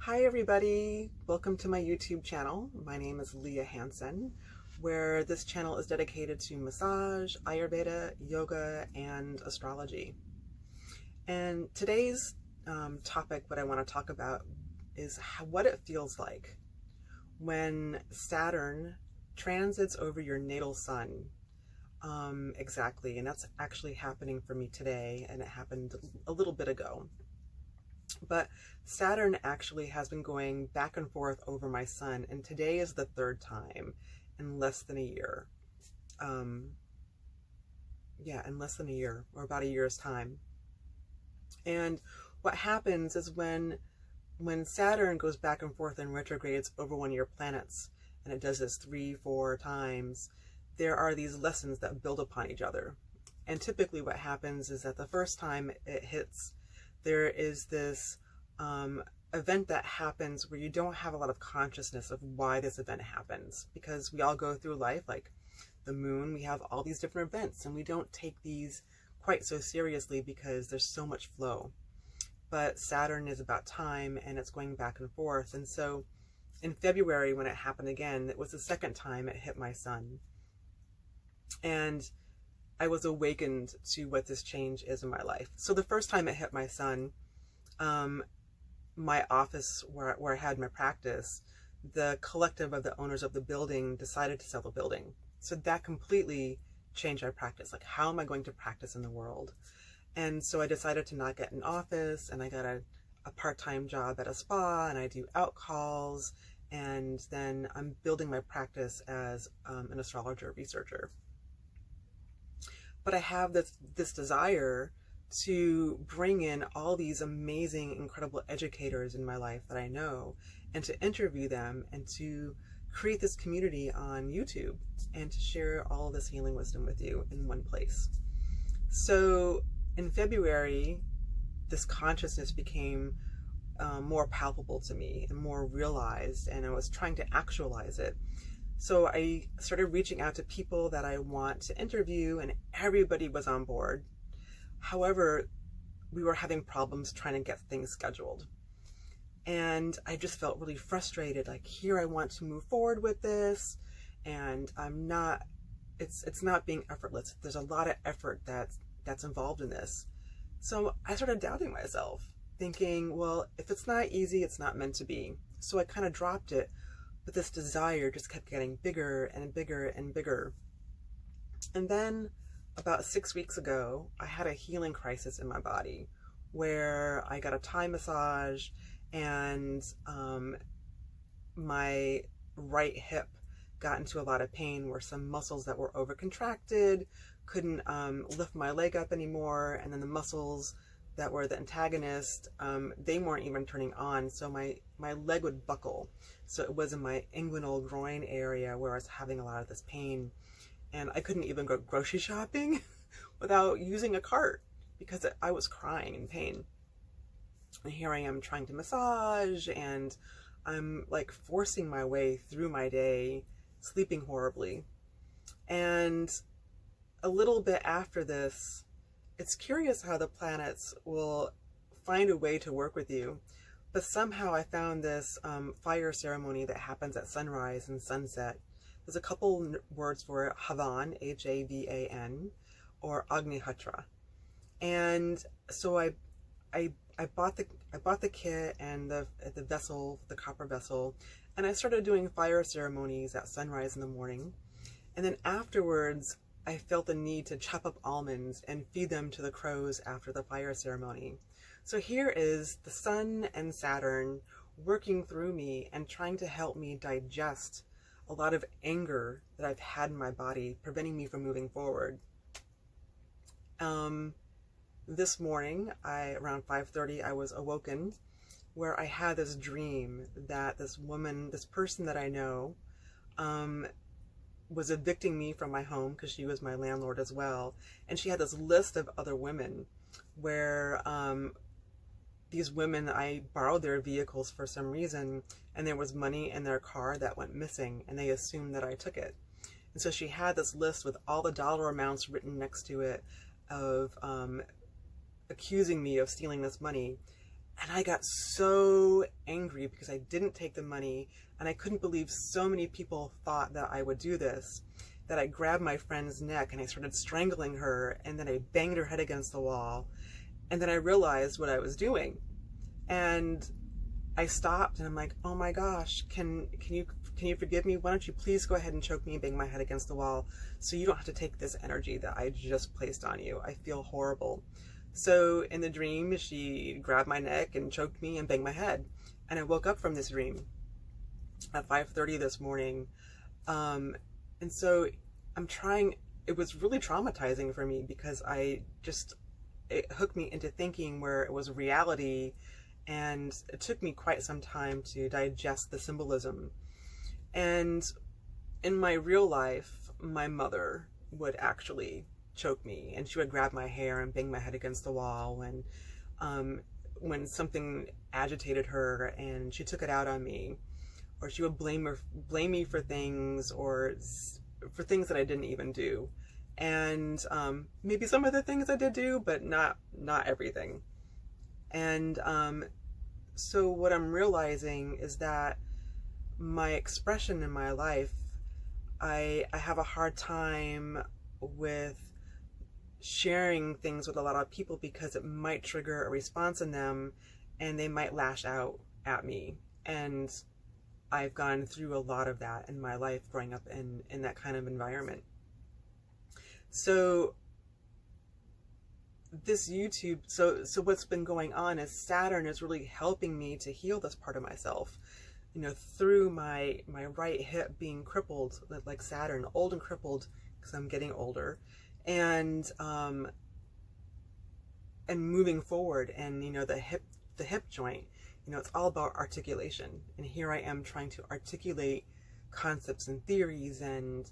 Hi everybody, welcome to my YouTube channel. My name is Leah Hansen, where this channel is dedicated to massage, Ayurveda, yoga, and astrology. And today's topic, what I want to talk about is what it feels like when Saturn transits over your natal sun. Exactly, and that's actually happening for me today, and it happened a little bit ago. But Saturn actually has been going back and forth over my sun, and today is the third time in less than a year. In less than a year, or about a year's time. And what happens is when Saturn goes back and forth and retrogrades over one of your planets, and it does this 3-4 times, there are these lessons that build upon each other. And typically what happens is that the first time it hits, there is this event that happens where you don't have a lot of consciousness of why this event happens, because we all go through life like the moon. We have all these different events and we don't take these quite so seriously because there's so much flow. But Saturn is about time, and it's going back and forth. And so in February, when it happened again, it was the second time it hit my sun, and I was awakened to what this change is in my life. So the first time it hit my sun, my office where I had my practice, the collective of the owners of the building decided to sell the building. So that completely changed my practice. Like, how am I going to practice in the world? And so I decided to not get an office, and I got a part-time job at a spa, and I do out calls, and then I'm building my practice as an astrologer researcher. But I have this desire to bring in all these amazing, incredible educators in my life that I know, and to interview them, and to create this community on YouTube, and to share all of this healing wisdom with you in one place. So in February, this consciousness became more palpable to me and more realized, and I was trying to actualize it. So I started reaching out to people that I want to interview, and everybody was on board. However, we were having problems trying to get things scheduled. And I just felt really frustrated. Like, here I want to move forward with this, and I'm not, it's not being effortless. There's a lot of effort that's involved in this. So I started doubting myself, thinking, well, if it's not easy, it's not meant to be. So I kind of dropped it. But this desire just kept getting bigger and bigger and bigger. And then about 6 weeks ago, I had a healing crisis in my body where I got a Thai massage, and my right hip got into a lot of pain where some muscles that were over-contracted couldn't lift my leg up anymore, and then the muscles that were the antagonist, they weren't even turning on, so my leg would buckle. So it was in my inguinal groin area where I was having a lot of this pain, and I couldn't even go grocery shopping without using a cart because I was crying in pain. And here I am trying to massage, and I'm like forcing my way through my day, sleeping horribly. And a little bit after this, it's curious how the planets will find a way to work with you. But somehow I found this fire ceremony that happens at sunrise and sunset. There's a couple words for it: Havan, H-A-V-A-N, or Agnihotra. And so I bought the kit and the vessel, the copper vessel, and I started doing fire ceremonies at sunrise in the morning. And then afterwards, I felt the need to chop up almonds and feed them to the crows after the fire ceremony. So here is the sun and Saturn working through me and trying to help me digest a lot of anger that I've had in my body, preventing me from moving forward. This morning, around 5:30, I was awoken where I had this dream that this woman, this person that I know, was evicting me from my home because she was my landlord as well. And she had this list of other women where these women, I borrowed their vehicles for some reason, and there was money in their car that went missing, and they assumed that I took it. And so she had this list with all the dollar amounts written next to it of accusing me of stealing this money. And I got so angry because I didn't take the money, and I couldn't believe so many people thought that I would do this, that I grabbed my friend's neck and I started strangling her, and then I banged her head against the wall. And then I realized what I was doing. And I stopped and I'm like, oh my gosh, can you forgive me? Why don't you please go ahead and choke me and bang my head against the wall so you don't have to take this energy that I just placed on you. I feel horrible. So in the dream, she grabbed my neck and choked me and banged my head. And I woke up from this dream at 5:30 this morning. And so it was really traumatizing for me because it hooked me into thinking where it was reality, and it took me quite some time to digest the symbolism. And in my real life, my mother would actually choke me, and she would grab my hair and bang my head against the wall when something agitated her and she took it out on me, or she would blame me for things, or for things that I didn't even do. And maybe some of the things I did do, but not everything. And so what I'm realizing is that my expression in my life, I have a hard time with sharing things with a lot of people because it might trigger a response in them and they might lash out at me. And I've gone through a lot of that in my life growing up in that kind of environment. So this YouTube, so what's been going on is Saturn is really helping me to heal this part of myself, you know, through my right hip being crippled, like Saturn, old and crippled because I'm getting older, and moving forward, and you know, the hip joint, you know, it's all about articulation, and here I am trying to articulate concepts and theories and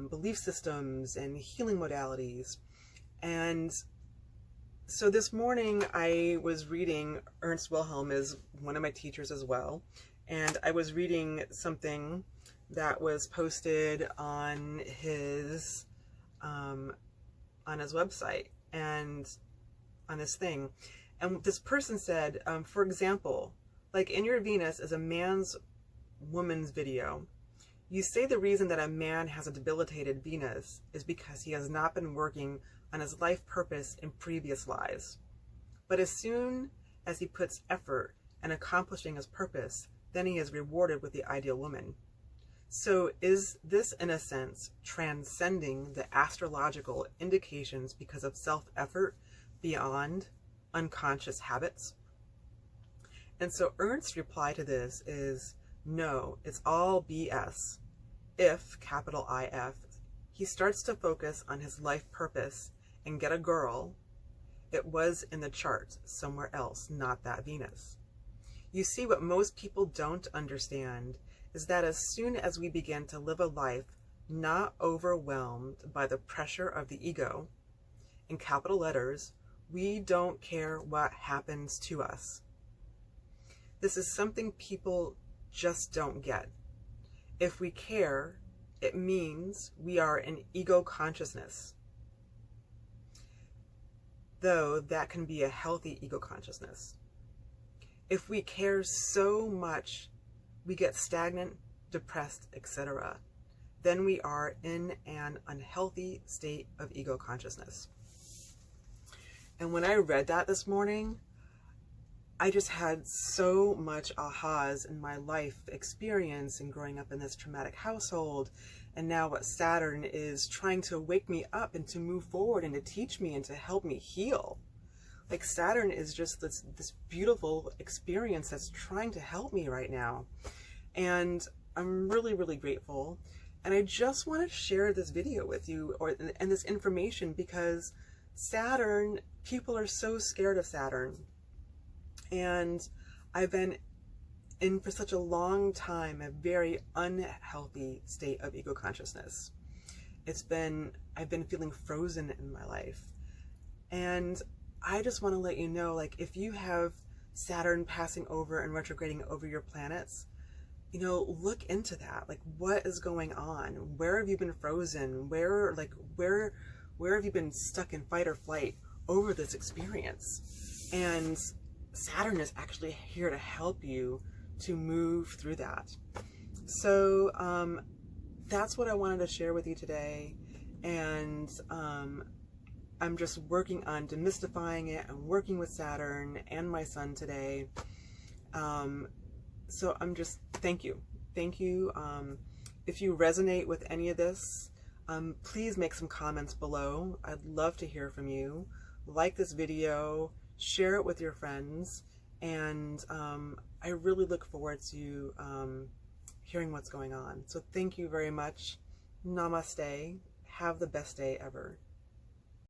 belief systems and healing modalities. And so this morning I was reading, Ernst Wilhelm is one of my teachers as well, and I was reading something that was posted on his website and on his thing. And this person said, for example, like in your Venus is a man's woman's video. You say the reason that a man has a debilitated Venus is because he has not been working on his life purpose in previous lives. But as soon as he puts effort in accomplishing his purpose, then he is rewarded with the ideal woman. So is this, in a sense, transcending the astrological indications because of self-effort beyond unconscious habits? And so Ernst's reply to this is, no, it's all BS. If, capital IF, he starts to focus on his life purpose and get a girl, it was in the chart somewhere else, not that Venus. You see, what most people don't understand is that as soon as we begin to live a life not overwhelmed by the pressure of the ego, in capital letters, we don't care what happens to us. This is something people just don't get. If we care, it means we are in ego consciousness, though that can be a healthy ego consciousness. If we care so much, we get stagnant, depressed, etc., then we are in an unhealthy state of ego consciousness. And when I read that this morning, I just had so much ahas in my life experience and growing up in this traumatic household, and now what Saturn is trying to wake me up and to move forward and to teach me and to help me heal. Like Saturn is just this beautiful experience that's trying to help me right now. And I'm really, really grateful. And I just want to share this video with you, and this information, because Saturn, people are so scared of Saturn. And I've been in for such a long time a very unhealthy state of ego consciousness. I've been feeling frozen in my life. And I just want to let you know, like, if you have Saturn passing over and retrograding over your planets, you know, look into that. Like, what is going on? Where have you been frozen? Where have you been stuck in fight or flight over this experience? And Saturn is actually here to help you to move through that. So that's what I wanted to share with you today. And I'm just working on demystifying it. I'm working with Saturn and my Sun today. So I'm just, thank you. Thank you. If you resonate with any of this, please make some comments below. I'd love to hear from you. Like this video, share it with your friends, and I really look forward to hearing what's going on. So thank you very much. Namaste. Have the best day ever.